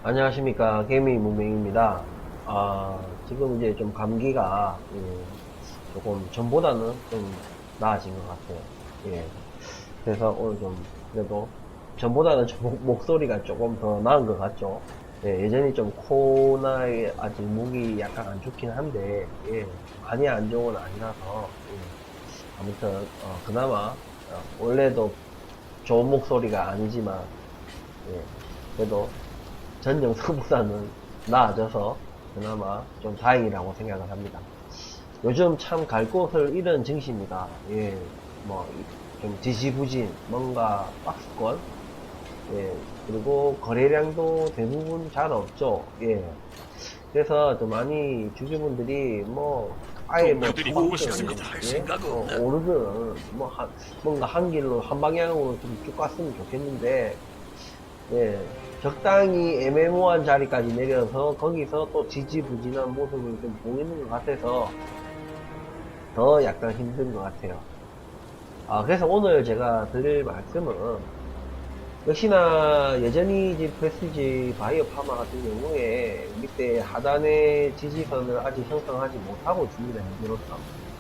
안녕하십니까. 개미 문맹입니다. 지금 이제 좀 감기가, 조금 전보다는 좀 나아진 것 같아요. 예. 그래서 오늘 좀, 그래도 전보다는 좀 목소리가 조금 더 나은 것 같죠. 예, 예전이 좀 코나 아직 목이 약간 안 좋긴 한데, 예, 많이 안 좋은 건 아니라서, 아무튼, 그나마, 원래도 좋은 목소리가 아니지만, 예, 그래도 전 영상보다는 나아져서 그나마 좀 다행이라고 생각을 합니다. 요즘 참 갈 곳을 잃은 증시입니다. 예, 뭐, 좀 지지부진, 뭔가 박스권, 예, 그리고 거래량도 대부분 잘 없죠. 예, 그래서 좀 많이 주주분들이 뭐, 아예 뭐, 동료들이 보고 처방전이, 싶습니다. 할 예, 생각 없나? 오르든, 뭐, 뭔가 한 길로, 한 방향으로 좀 쭉 갔으면 좋겠는데, 예, 적당히 애매모호한 자리까지 내려서 거기서 또 지지부진한 모습을 좀 보이는 것 같아서 더 약간 힘든 것 같아요. 그래서 오늘 제가 드릴 말씀은 역시나 여전히 이제 프레스티지 바이오 파마 같은 경우에 밑에 하단의 지지선을 아직 형성하지 못하고 있습니다. 현재로서.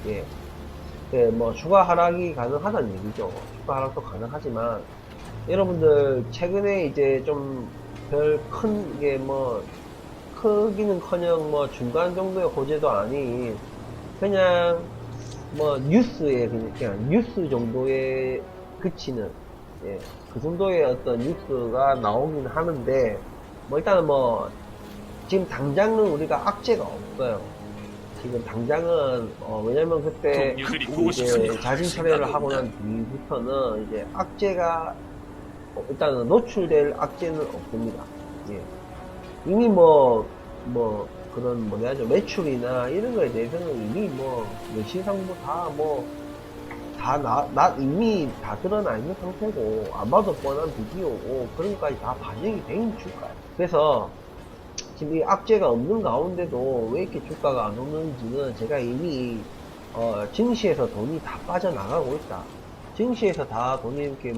예. 뭐 추가 하락이 가능하다는 얘기죠. 추가 하락도 가능하지만 여러분들 최근에 이제 좀 별 큰 게 뭐 크기는커녕 뭐 중간 정도의 호재도 아닌 그냥 뭐 뉴스에 그냥 뉴스 정도에 그치는, 예, 그 정도의 어떤 뉴스가 나오긴 하는데 뭐 일단은 뭐 지금 당장은 우리가 악재가 없어요. 지금 당장은 왜냐면 그때 동료들이 보고 이제 싶습니다. 할 자진 생각 철회를 하고 없나? 난 뒤부터는 이제 악재가 일단은 노출될 악재는 없습니다. 예. 이미 그런 뭐냐 죠 매출이나 이런 거에 대해서는 이미 뭐 시상부 이미 다 드러나 있는 상태고 안 봐도 뻔한 비디오고 그런 것까지 다 반영이 된 주가예요. 그래서 지금 이 악재가 없는 가운데도 왜 이렇게 주가가 안 오는지는 제가 이미 증시에서 돈이 다 빠져나가고 있다. 증시에서 다 돈이 이렇게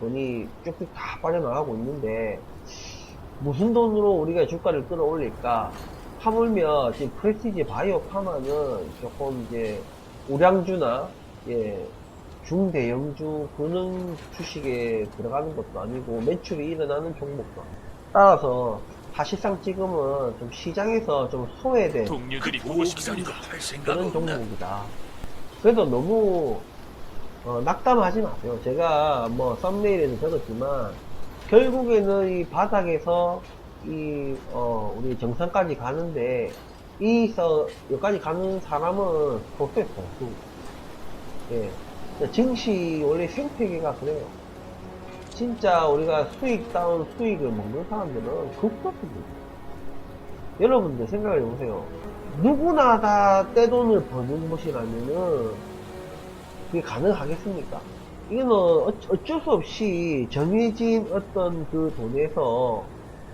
돈이 쭉쭉 다 빠져나가고 있는데 무슨 돈으로 우리가 주가를 끌어올릴까? 하물며 지금 프레스티지 바이오 파마는 조금 이제 우량주나, 예, 중대형주 그런 주식에 들어가는 것도 아니고 매출이 일어나는 종목도 아니고 따라서 사실상 지금은 좀 시장에서 좀 소외된 동료들이 보고 싶습니다. 할 생각 그런 없나? 종목이다. 그래도 너무 낙담하지 마세요. 제가 뭐 썸네일에도 적었지만 결국에는 이 바닥에서 우리 정상까지 가는데 여기까지 가는 사람은 소수예요, 소수. 예. 증시 원래 생태계가 그래요. 진짜 우리가 수익다운 수익을 먹는 사람들은 극소수입니다. 여러분들 생각해 보세요. 누구나 다 떼돈을 버는 것이라면은 그게 가능하겠습니까? 이거는 어쩔 수 없이 정해진 어떤 그 돈에서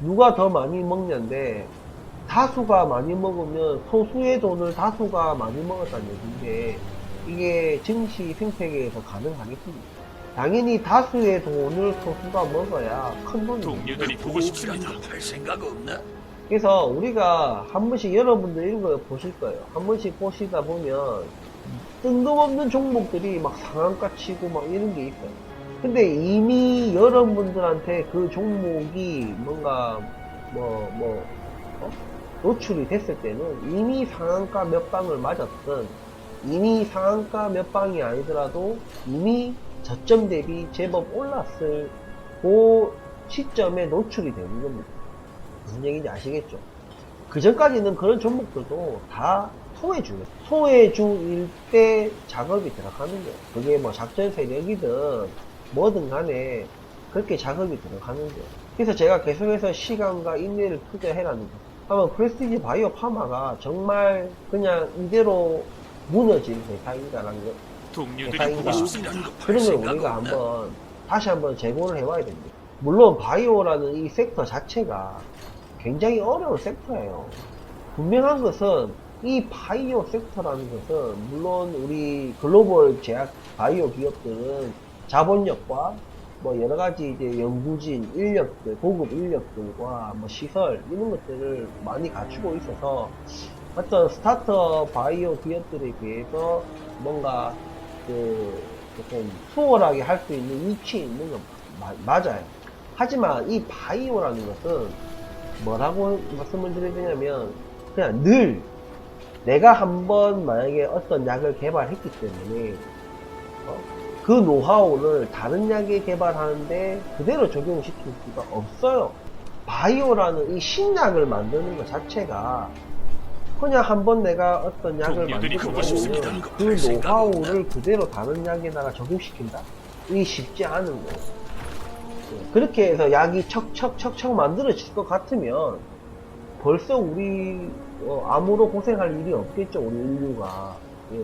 누가 더 많이 먹냐인데 다수가 많이 먹으면 소수의 돈을 다수가 많이 먹었다는 얘기인데 이게 증시 생태계에서 가능하겠습니까? 당연히 다수의 돈을 소수가 먹어야 큰 돈이 동료들이 됩니다. 보고 싶습니다. 할 생각 없나? 그래서 우리가 한 번씩 여러분들 이런 거 보실 거예요. 한 번씩 보시다 보면 뜬금없는 종목들이 막 상한가 치고 막 이런 게 있어요. 근데 이미 여러분들한테 그 종목이 뭔가 어? 노출이 됐을 때는 이미 상한가 몇 방을 맞았든 이미 상한가 몇 방이 아니더라도 이미 저점 대비 제법 올랐을 그 시점에 노출이 되는 겁니다. 무슨 얘기인지 아시겠죠? 그 전까지는 그런 종목들도 다 소외주예요. 소외주일 때 작업이 들어가는 거예요. 그게 뭐 작전 세력이든 뭐든 간에 그렇게 작업이 들어가는 거예요. 그래서 제가 계속해서 시간과 인내를 투자해라는 거예요. 아마 프레스티지 바이오 파마가 정말 그냥 이대로 무너질 회사인가라는 거, 동료들이 보고 회사인가, 싶습니다. 할 그런 걸 생각 우리가 없나? 다시 한번 재고를 해봐야 됩니다. 물론 바이오라는 이 섹터 자체가 굉장히 어려운 섹터예요. 분명한 것은 이 바이오 섹터라는 것은 물론 우리 글로벌 제약 바이오 기업들은 자본력과 뭐 여러 가지 이제 연구진 인력들, 고급 인력들과 뭐 시설 이런 것들을 많이 갖추고 있어서 어떤 스타트업 바이오 기업들에 비해서 뭔가 그 조금 수월하게 할 수 있는 위치에 있는 건 맞아요. 하지만 이 바이오라는 것은 뭐라고 말씀을 드려야 되냐면 그냥 늘 내가 한번 만약에 어떤 약을 개발했기 때문에 그 노하우를 다른 약에 개발하는데 그대로 적용시킬 수가 없어요. 바이오라는 이 신약을 만드는 것 자체가 그냥 한번 내가 어떤 약을 동료들이 만들고 그거 싶습니다. 나면 그거 그 할 생각 노하우를 그대로 다른 약에다가 적용시킨다? 이게 쉽지 않은 거예요. 그렇게 해서 약이 척척척척 만들어질 것 같으면 벌써 우리 아무로 고생할 일이 없겠죠, 우리 인류가. 예.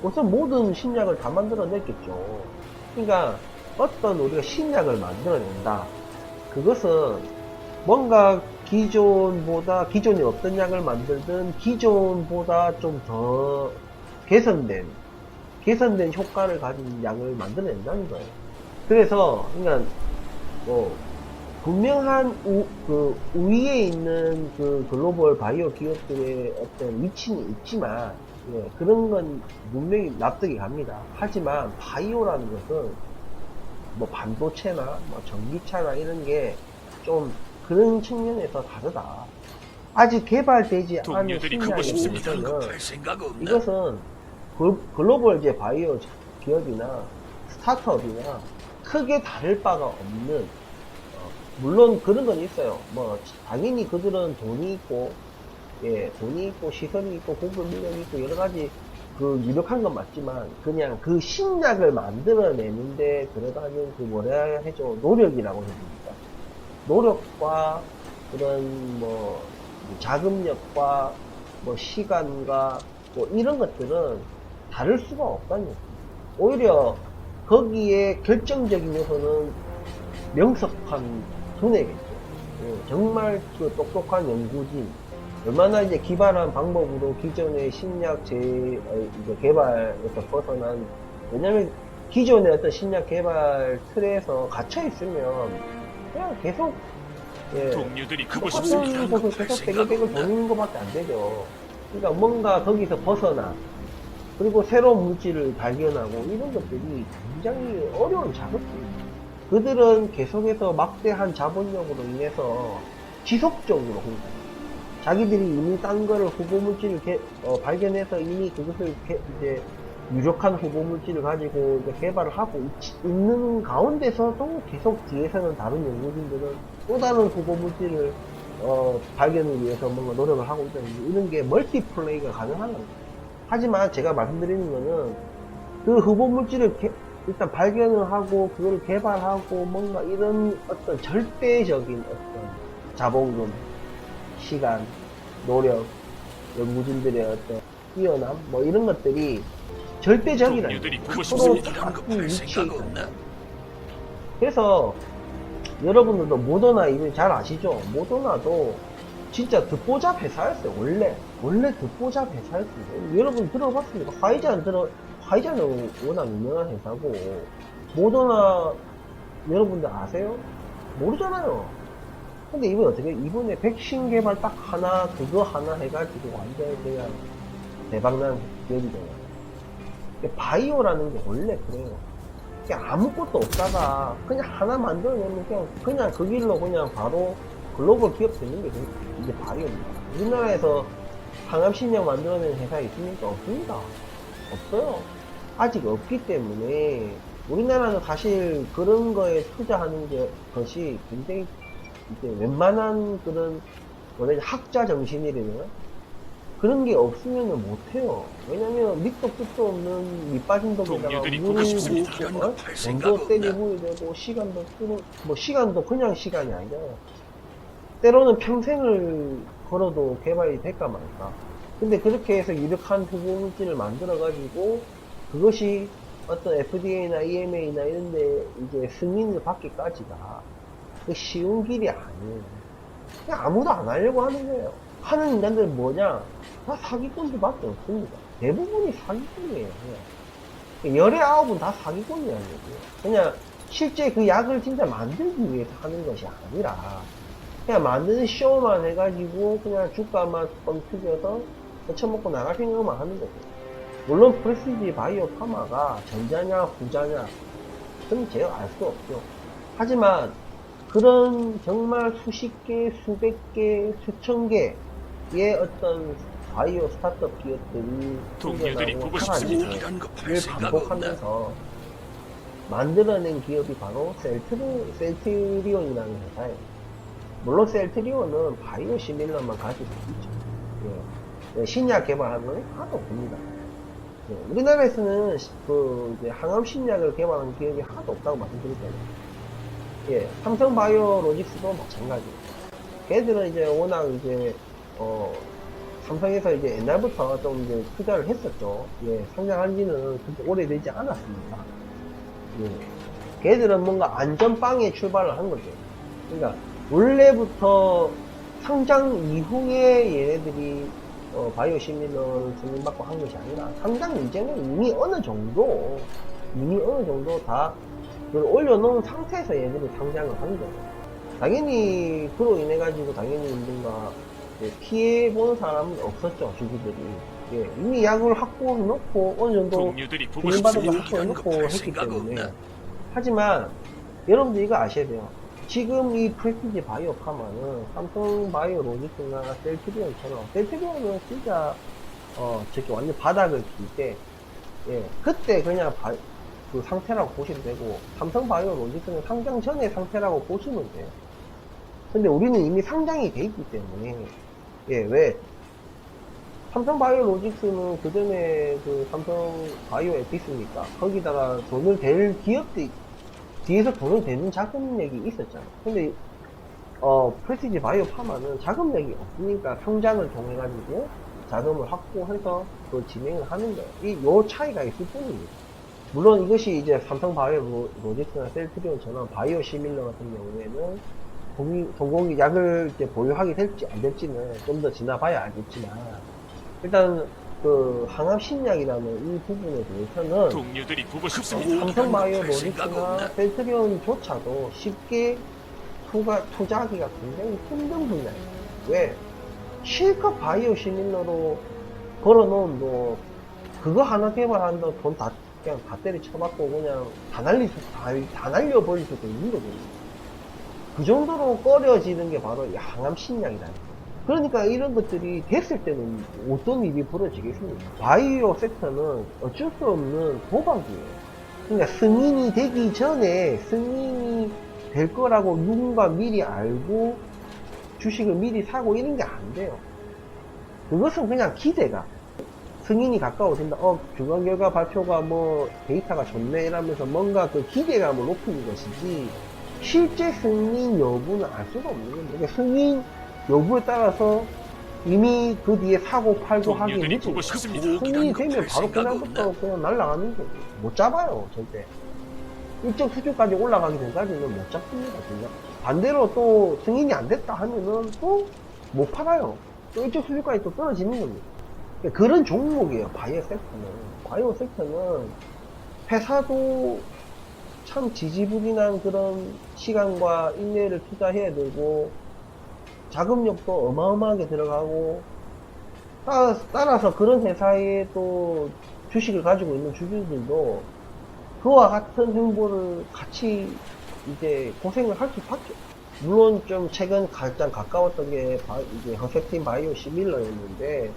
벌써 모든 신약을 다 만들어냈겠죠. 그러니까 어떤 우리가 신약을 만들어낸다. 그것은 뭔가 기존에 없던 약을 만들든 기존보다 좀 더 개선된 효과를 가진 약을 만들어낸다는 거예요. 그래서 그러니까 분명한 우위에 있는 그 글로벌 바이오 기업들의 어떤 위치는 있지만, 예, 그런 건 분명히 납득이 갑니다. 하지만 바이오라는 것은 뭐 반도체나 뭐 전기차나 이런 게 좀 그런 측면에서 다르다. 아직 개발되지 않은 동료들이 그거 신약에 싶습니다. 있어서는 할 생각 없나? 이것은 글로벌 이제 바이오 기업이나 스타트업이나 크게 다를 바가 없는, 물론 그런 건 있어요. 뭐 당연히 그들은 돈이 있고, 예, 돈이 있고 시설이 있고 고급 인력이 있고 여러 가지 그 유력한 건 맞지만 그냥 그 신약을 만들어내는데 들어가는 그 뭐라 해줘 노력이라고 해야 됩니까? 노력과 그런 뭐 자금력과 뭐 시간과 뭐 이런 것들은 다를 수가 없다는 거죠. 오히려 거기에 결정적인 요소는 명석한 두뇌겠죠. 예, 정말 그 똑똑한 연구진, 얼마나 이제 기발한 방법으로 기존의 신약 이제 개발에서 벗어난, 왜냐면 기존의 어떤 신약 개발 틀에서 갇혀 있으면 그냥 계속, 예, 동료들이 그거 똑같은 싶습니다. 곳을 할 계속 생각 떼굴떼굴 없나? 돌리는 것밖에 안 되죠. 그러니까 뭔가 거기서 벗어나, 그리고 새로운 물질을 발견하고 이런 것들이 굉장히 어려운 작업들입니다. 그들은 계속해서 막대한 자본력으로 인해서 지속적으로 자기들이 이미 딴 거를 후보물질을 발견해서 이미 그것을 이제 유력한 후보물질을 가지고 이제 개발을 하고 있는 가운데서도 계속 뒤에서는 다른 연구진들은 또 다른 후보물질을 발견을 위해서 뭔가 노력을 하고 있다는 이런 게 멀티플레이가 가능한 겁니다. 하지만 제가 말씀드리는 거는 그 후보물질을 일단 발견을 하고 그걸 개발하고 뭔가 이런 어떤 절대적인 어떤 자본금, 시간, 노력, 연구진들의 어떤 뛰어남 뭐 이런 것들이 절대적이라는 동료들이 그거 거예요. 싶습니다. 똑같은 할 위치에 생각 있다. 없나? 그래서 여러분들도 모더나 이거 잘 아시죠? 모더나도 진짜 듣보잡 회사였어요. 원래 듣보잡 회사였어요. 여러분 들어봤습니까? 화이자는 워낙 유명한 회사고, 모더나 여러분들 아세요? 모르잖아요. 근데 이번에 백신 개발 딱 하나, 그거 하나 해가지고 완전 그냥 대박난 기업이잖아요. 바이오라는 게 원래 그래요. 그냥 아무것도 없다가 그냥 하나 만들어내면 그냥 그 길로 그냥 바로 글로벌 기업 되는 게 이제 바이오입니다. 우리나라에서 항암신약 만들어낸 회사 있습니까? 없습니다. 없어요. 아직 없기 때문에 우리나라는 사실 그런 거에 투자하는 것이 굉장히 이제 웬만한 그런 학자 정신이라면 그런 게 없으면 못해요. 왜냐면 밑도 끝도 없는 밑빠진 독에다가 동료들이 물을 보고 싶습니다. 붓고 할 생각 돈도 떼리 없나? 부어야 되고 시간도 뭐 시간도 그냥 시간이 아니잖아요. 때로는 평생을 걸어도 개발이 될까 말까. 근데 그렇게 해서 유력한 후보물질을 만들어가지고 그것이 어떤 FDA나 EMA나 이런데 이제 승인을 받기까지가 그 쉬운 길이 아니에요. 그냥 아무도 안 하려고 하는 거예요. 하는 인간들 뭐냐? 다 사기꾼들밖에 없습니다. 대부분이 사기꾼이에요. 그냥. 열의 9은 다 사기꾼이라는 거예요. 그냥 실제 그 약을 진짜 만들기 위해서 하는 것이 아니라 그냥 만드는 쇼만 해가지고 그냥 주가만 뻥튀겨서 쳐먹고 나갈 생각만 하는 거죠. 물론 프레시지 바이오 파마가 전자냐 후자냐 그건 제가 알 수 없죠. 하지만 그런 정말 수십 개, 수백 개, 수천 개의 어떤 바이오 스타트업 기업들이 동료들이 생겨나고 보고 사라지고 싶습니다. 이런 거 팔 를 생각 없나? 반복하면서 만들어낸 기업이 바로 셀트리온이라는 회사예요. 물론 셀트리온은 바이오 시밀러만 가지고 있죠. 예. 신약 개발하는 건 하나도 없습니다. 예. 우리나라에서는 이제 항암 신약을 개발하는 기업이 하나도 없다고 말씀드렸잖아요. 예, 삼성 바이오로직스도 마찬가지예요. 걔들은 이제 워낙 이제 삼성에서 이제 옛날부터 좀 이제 투자를 했었죠. 예, 상장한 지는 그렇게 오래되지 않았습니다. 예, 걔들은 뭔가 안전빵에 출발을 한 거죠. 그러니까 원래부터 상장 이후에 얘네들이 바이오 시밀러를 승인받고 한 것이 아니라 상장 이전에 이미 어느 정도 다 그걸 올려놓은 상태에서 얘들이 상장을 한 거예요. 당연히 그로 인해 가지고 당연히 뭔가 피해 보는 사람은 없었죠. 주주들이. 예, 이미 약을 확보해 놓고 어느 정도 동료들이 보고 승인받은 걸 싶습니다. 확보해 이런 거 놓고 팔 했기 생각 때문에. 없나? 하지만 여러분들 이거 아셔야 돼요. 지금 이 프레시지 바이오 파마는 삼성 바이오 로직스나 셀트리온처럼, 셀트리온은 진짜 저렇게 완전 바닥을 길 때, 예, 그때 그냥 그 상태라고 보시면 되고, 삼성 바이오 로직스는 상장 전의 상태라고 보시면 돼요. 근데 우리는 이미 상장이 돼 있기 때문에, 예, 왜? 삼성 바이오 로직스는 그 전에 그 삼성 바이오에 있으니까, 거기다가 돈을 댈 기업들이, 뒤에서 돈을 대는 자금력이 있었잖아. 근데 프레시지 바이오 파마는 자금력이 없으니까 상장을 통해가지고 자금을 확보해서 그 진행을 하는 거예요. 요 차이가 있을 뿐입니다. 물론 이것이 이제 삼성 바이오 로직스나 셀트리온처럼 바이오 시밀러 같은 경우에는 동공기 약을 이제 보유하게 될지 안 될지는 좀 더 지나봐야 알겠지만, 일단 그 항암 신약이라는 이 부분에 대해서는 동료들이 보고 싶습니다. 삼성 바이오 팔 생각 로직스나 없나? 셀트리온조차도 쉽게 투자하기가 굉장히 힘든 분야예요. 왜? 실컷 바이오 시밀러로 걸어놓은 그거 하나 개발한다고 돈 그냥 다 때려쳐맞고 그냥 다 날려버릴 수도 있는 거거든요. 그 정도로 꺼려지는 게 바로 이 항암 신약이라는 거예요. 그러니까 이런 것들이 됐을 때는 어떤 일이 벌어지겠습니까? 바이오 섹터는 어쩔 수 없는 도박이에요. 그러니까 승인이 되기 전에 승인이 될 거라고 누군가 미리 알고 주식을 미리 사고 이런 게 안 돼요. 그것은 그냥 기대가. 승인이 가까워진다. 중간 결과 발표가 뭐 데이터가 좋네 이러면서 뭔가 그 기대감을 높이는 것이지 실제 승인 여부는 알 수가 없는 겁니다. 그러니까 승인 여부에 따라서 이미 그 뒤에 사고 팔고 하기 동료들이 늦은 보고 거예요. 싶습니다. 승인이 이런 거 되면 팔 바로 생각 그날부터 없나? 그냥 날아가는 거죠. 못 잡아요, 절대. 일정 수준까지 올라가기 전까지는 못 잡습니다, 그냥. 반대로 또 승인이 안 됐다 하면은 또 못 팔아요. 또 일정 수준까지 또 떨어지는 겁니다. 그러니까 그런 종목이에요, 바이오 섹터는. 바이오 섹터는 회사도 참 지지부진한 그런 시간과 인내를 투자해야 되고, 자금력도 어마어마하게 들어가고, 따라서 그런 회사에 또 주식을 가지고 있는 주주들도 그와 같은 행보를 같이 이제 고생을 할 수밖에. 물론 좀 최근 가장 가까웠던 게 이제 허셉틴 바이오 시밀러였는데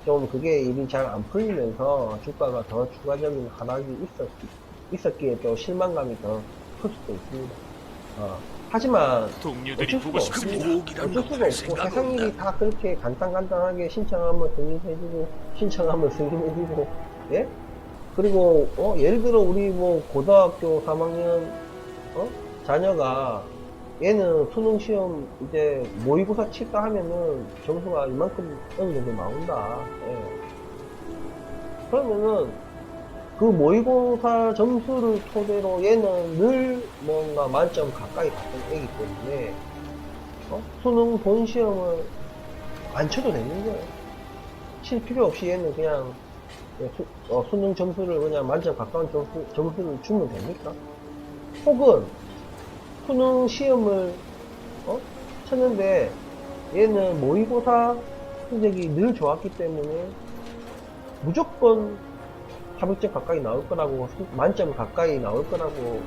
좀 그게 일이 잘 안 풀리면서 주가가 더 추가적인 하락이 있었기에 또 실망감이 더 클 수도 있습니다. 하지만 동료들이 어쩔 보고 수가 싶습니다. 없고, 이런 거 어쩔 팔 수가 없고 생각 세상 일이 없나? 다 그렇게 간단하게 신청하면 승인해주고 신청하면 승인해주고, 예? 그리고 예를 들어 우리 뭐 고등학교 3학년 자녀가 얘는 수능 시험 이제 모의고사 칠까 하면은 점수가 이만큼 어느 정도 나온다. 예. 그러면은 그 모의고사 점수를 토대로 얘는 늘 뭔가 만점 가까이 갔던 애기 때문에 수능 본 시험을 안 쳐도 되는 거예요. 칠 필요 없이 얘는 그냥 수능 점수를 그냥 만점 가까운 점수를 주면 됩니까? 혹은 수능 시험을 쳤는데 얘는 모의고사 성적이 늘 좋았기 때문에 무조건 합격점 가까이 나올 거라고, 만점 가까이 나올 거라고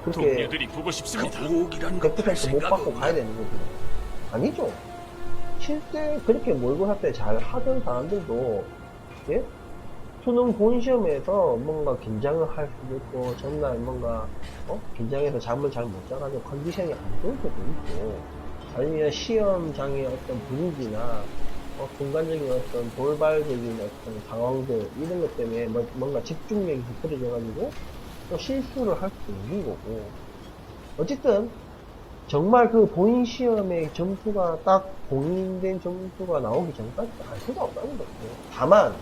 그렇게 동료들이 보고 싶습니다. 100% 못 받고 가야 되는 거죠. 아니죠. 실제 그렇게 모의고사 때 잘 하던 사람들도, 예? 수능 본시험에서 뭔가 긴장을 할 수도 있고, 전날 뭔가, 긴장해서 잠을 잘 못 자가지고 컨디션이 안 좋을 때도 있고, 아니면 시험장의 어떤 분위기나, 순간적인 어떤 돌발적인 어떤 상황들, 이런 것 때문에 뭔가 집중력이 흐트러져가지고, 또 실수를 할 수도 있는 거고. 어쨌든, 정말 그 본인 시험의 점수가 딱 공인된 점수가 나오기 전까지 알 수가 없다는 거죠. 다만,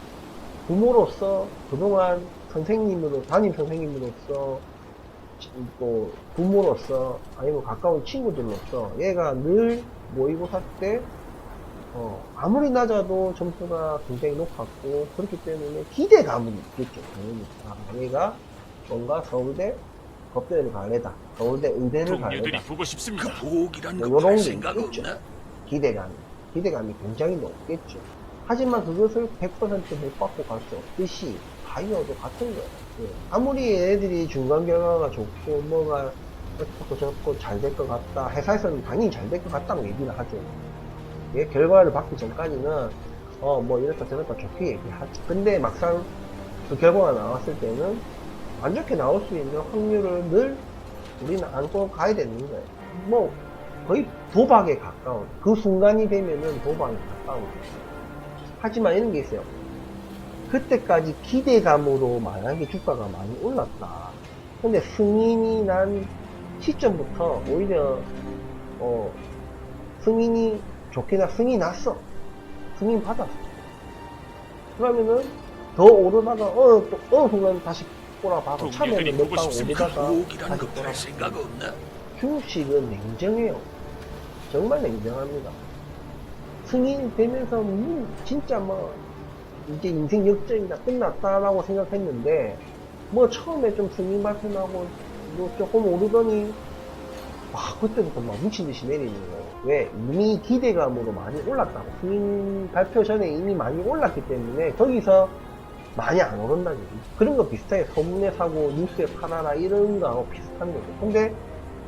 부모로서, 그동안 선생님으로, 담임 선생님으로서, 또 부모로서, 아니면 가까운 친구들로서, 얘가 늘 모의고사 때, 아무리 낮아도 점수가 굉장히 높았고, 그렇기 때문에 기대감은 있겠죠, 당연히. 아, 얘가 뭔가 서울대, 법대를 가려다. 서울대 의대를 동료들이 가려다. 보고 싶습니다. 복이란 뭐 거 요런 할 게 생각 있겠죠. 없나? 기대감이 굉장히 높겠죠. 하지만 그것을 100% 못 받고 갈 수 없듯이 바이오도 같은 거예요. 예. 아무리 얘네들이 중간 결과가 좋고 뭐가 어떻고 저렇고 잘 될 것 같다. 회사에서는 당연히 잘 될 것 같다고 얘기를 하죠. 예, 결과를 받기 전까지는 뭐 이렇다 저렇다 좋게 얘기하죠. 근데 막상 그 결과가 나왔을 때는 안 좋게 나올 수 있는 확률을 늘 우리는 안고 가야 되는 거예요. 뭐 거의 도박에 가까운, 그 순간이 되면은 도박에 가까운 거예요. 하지만 이런 게 있어요. 그때까지 기대감으로 만약에 주가가 많이 올랐다. 근데 승인이 난 시점부터 오히려 승인이 좋게나 승인이 났어. 승인 받았어. 그러면은 더 오르다가 어느 순간 다시 꼬라박고, 처음에는 몇 방 오르다가 복이란 다시 거 할 꼬라박고. 생각 없나? 주식은 냉정해요. 정말 냉정합니다. 승인되면서 진짜 뭐 이제 인생 역전이다, 끝났다라고 생각했는데, 뭐 처음에 좀 승인 발표나고 뭐 조금 오르더니 그때부터 막 미친듯이 내리는 거예요. 왜? 이미 기대감으로 많이 올랐다고. 승인 발표 전에 이미 많이 올랐기 때문에 거기서 많이 안 오른다는 얘기. 그런 거 비슷해요. 소문에 사고 뉴스에 팔아라 이런 거하고 비슷한 거죠. 근데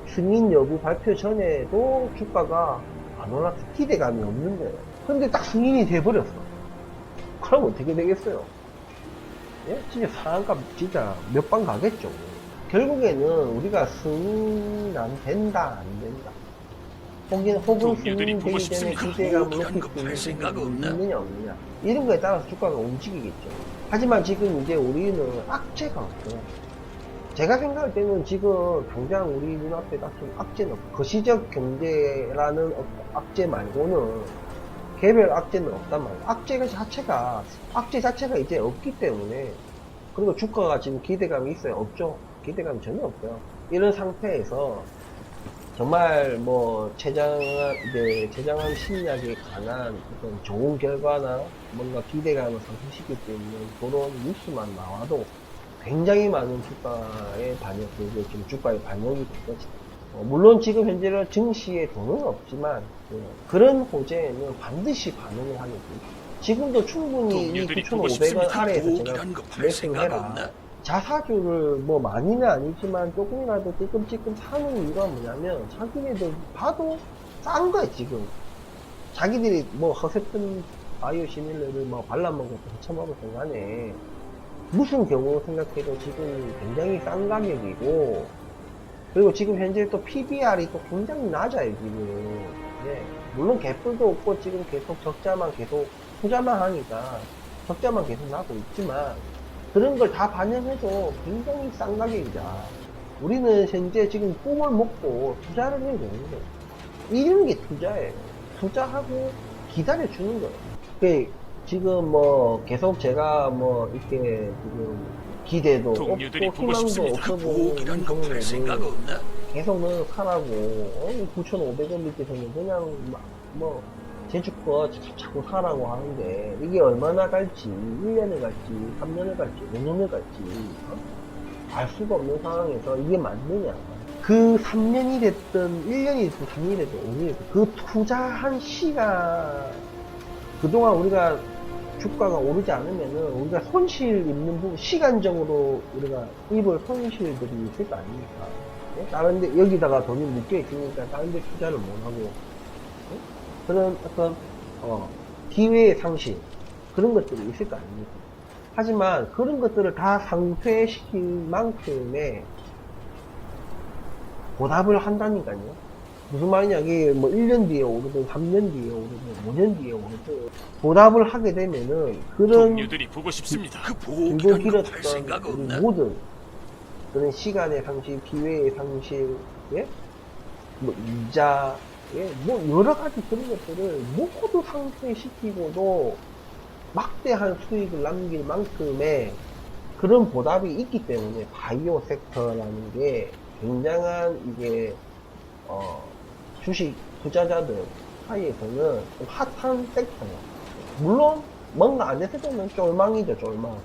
승인 여부 발표 전에도 주가가 안 올랐어. 기대감이 없는 거예요. 근데 딱 승인이 돼버렸어. 그럼 어떻게 되겠어요? 예? 진짜 상한가 진짜 몇 방 가겠죠. 결국에는 우리가 승인 안 된다, 안 된다. 혹은 동료들이 승인 보고 되기 전에 싶습니다. 기대감을 복이란 높일 거 수 있는 할 생각 부분이 없나? 있느냐, 없느냐. 이런 거에 따라서 주가가 움직이겠죠. 하지만 지금 이제 우리는 악재가 없어요. 제가 생각할 때는 지금 당장 우리 눈앞에 닥친 악재는 없고, 거시적 경제라는 악재 말고는 개별 악재는 없단 말이에요. 악재 자체가 이제 없기 때문에, 그리고 주가가 지금 기대감이 있어요? 없죠? 기대감이 전혀 없어요. 이런 상태에서 정말 뭐 제장한 심리학에 관한 어떤 좋은 결과나 뭔가 기대감을 상승시킬 수 있는 그런 뉴스만 나와도 굉장히 많은 주가의 반영, 지금 주가의 반영이 됐죠. 물론 지금 현재는 증시에 돈은 없지만 그런 호재에는 반드시 반응을 하는 거죠. 지금도 충분히 이 동료들이 보고 9,500원 싶습니다. 아래에서 제가 복이란 거 할 매수를 생각 해라. 없나? 자사주를 뭐 많이는 아니지만 조금이라도 찔끔찔끔 사는 이유가 뭐냐면 자기네들 봐도 싼 거야 지금. 자기들이 뭐 허세뜬 바이오 시밀러를 뭐 발라먹었고 헤쳐먹었던 간에 무슨 경우 생각해도 지금 굉장히 싼 가격이고, 그리고 지금 현재 또 PBR이 또 굉장히 낮아요 지금. 네. 물론 개뿔도 없고 지금 계속 적자만 계속 투자만 하니까 적자만 계속 나고 있지만, 그런 걸 다 반영해도 굉장히 싼 가격이다. 우리는 현재 지금 꿈을 먹고 투자를 해야 되는 거예요. 이런 게 투자예요. 투자하고 기다려주는 거예요. 그 지금 뭐 계속 제가 뭐 이렇게 지금 기대도 없고 동료들이 보고 희망도 싶습니다. 없어 보이는 복이란 거 할 생각 동네를 없나? 계속 너 사라고 9,500원 밑에서는 그냥 뭐 제주껏 자꾸 사라고 하는데 이게 얼마나 갈지, 1년을 갈지 3년을 갈지 5년을 갈지 알 수가 없는 상황에서 이게 맞느냐. 그 3년이 됐든 1년이 됐든 3년이 됐든 5년이 됐든 그 투자한 시가 그동안 우리가 주가가 오르지 않으면은 우리가 손실 입는 부분, 시간적으로 우리가 입을 손실들이 있을 거 아닙니까? 예? 다른데, 여기다가 돈이 묶여 있으니까 다른데 투자를 못하고, 예? 그런 어떤, 기회의 상실, 그런 것들이 있을 거 아닙니까? 하지만 그런 것들을 다 상쇄시킬 만큼의 보답을 한다니까요. 무슨 말이냐, 이게 뭐 1년 뒤에 오르든 3년 뒤에 오르든 5년 뒤에 오르든 보답을 하게 되면은 그런 동료들이 보고 싶습니다. 그 길고 보기란 거팔 길었던 생각 우리 없나? 모든 그런 시간의 상실, 기회의 상실, 예? 뭐 이자, 예? 뭐 여러 가지 그런 것들을 모두 상쇄시키고도 막대한 수익을 남길 만큼의 그런 보답이 있기 때문에 바이오 섹터라는 게 굉장한 이게 주식 투자자들 사이에서는 좀 핫한 섹터예요. 물론 뭔가 안 됐을 때는 쫄망이죠, 쫄망.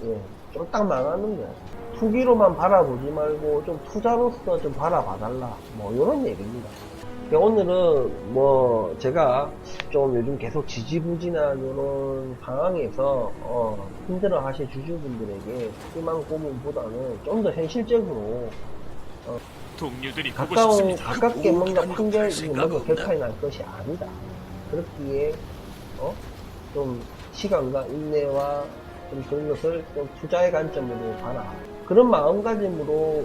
예, 쫄딱 망하는 거예요. 투기로만 바라보지 말고 좀 투자로서 좀 바라봐달라. 뭐 이런 얘기입니다. 오늘은 뭐 제가 좀 요즘 계속 지지부진한 이런 상황에서 힘들어 하실 주주분들에게 희망 고문보다는 좀 더 현실적으로 동료들이 보고 싶습니다. 가깝게 뭔가 그 판결이 생각 뭔가 없나? 결판이 날 것이 아니다. 그렇기에 좀 시간과 인내와 좀 그런 것을 좀 투자의 관점으로 봐라. 그런 마음가짐으로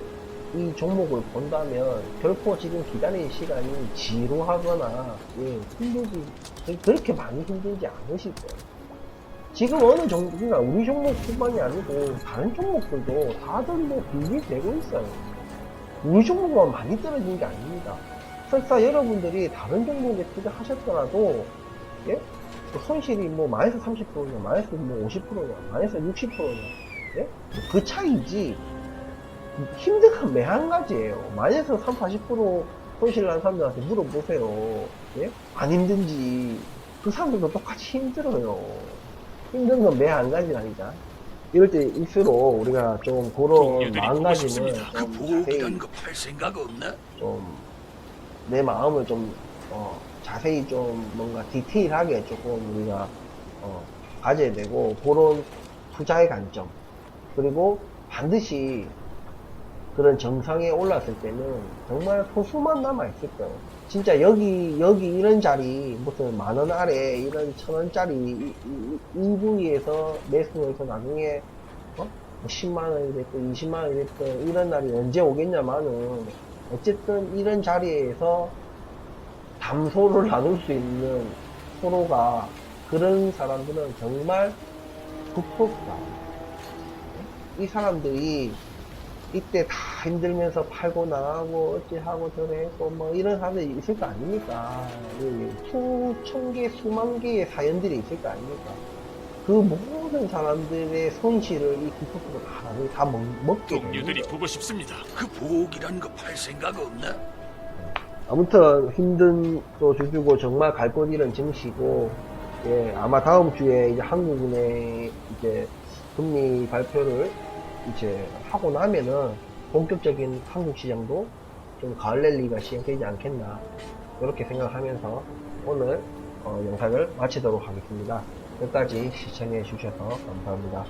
이 종목을 본다면 결코 지금 기다릴 시간이 지루하거나 그렇게 많이 힘들지 않으실 거예요. 지금 어느 종목, 그러니까 우리 종목뿐만이 아니고 다른 종목들도 다들 뭐 준비되고 있어요. 우리 종목만 많이 떨어진 게 아닙니다. 설사 여러분들이 다른 종목에 투자하셨더라도, 예? 그 손실이 뭐 마이너스 30%냐, 마이너스 뭐 50%냐, 마이너스 60%냐, 예? 그 차이지. 힘든 건 매한가지예요. 마이너스 30, 40% 손실 난 사람들한테 물어보세요. 예? 안 힘든지. 그 사람들도 똑같이 힘들어요. 힘든 건 매한가지라니까. 이럴 때일수록 우리가 좀 그런 동료들이 보고 마음가짐을 싶습니다. 그 좀 보기란 자세히 거팔 생각 없나? 좀 내 마음을 좀 자세히 좀 뭔가 디테일하게 조금 우리가 가져야 되고 그런 투자의 관점 그리고 반드시 그런 정상에 올랐을 때는 정말 소수만 남아있을 거예요. 진짜 여기 이런 자리 무슨 10,000원 아래 이런 1,000원짜리 이 부위에서 매수해서 나중에 10만원이 됐든 20만원이 됐든 이런 날이 언제 오겠냐마는 어쨌든 이런 자리에서 담소를 나눌 수 있는 서로가 그런 사람들은 정말 극복다. 이 사람들이 이때 다 힘들면서 팔고 나가고 어찌하고 저래고 뭐 이런 사람들이 있을 거 아닙니까? 수천 개 수만 개의 사연들이 있을 거 아닙니까? 그 모든 사람들의 손실을 이 기프트로 다 먹게 동료들이 됩니다. 보고 싶습니다. 그 보기란 거팔 생각 없나? 아무튼 힘든 또 주주고 정말 갈 곳 잃은 증시고, 예, 아마 다음 주에 이제 한국은행 이제 금리 발표를 이제 하고 나면은 본격적인 한국 시장도 좀 가을 랠리가 시작되지 않겠나, 이렇게 생각하면서 오늘 영상을 마치도록 하겠습니다. 끝까지 시청해 주셔서 감사합니다.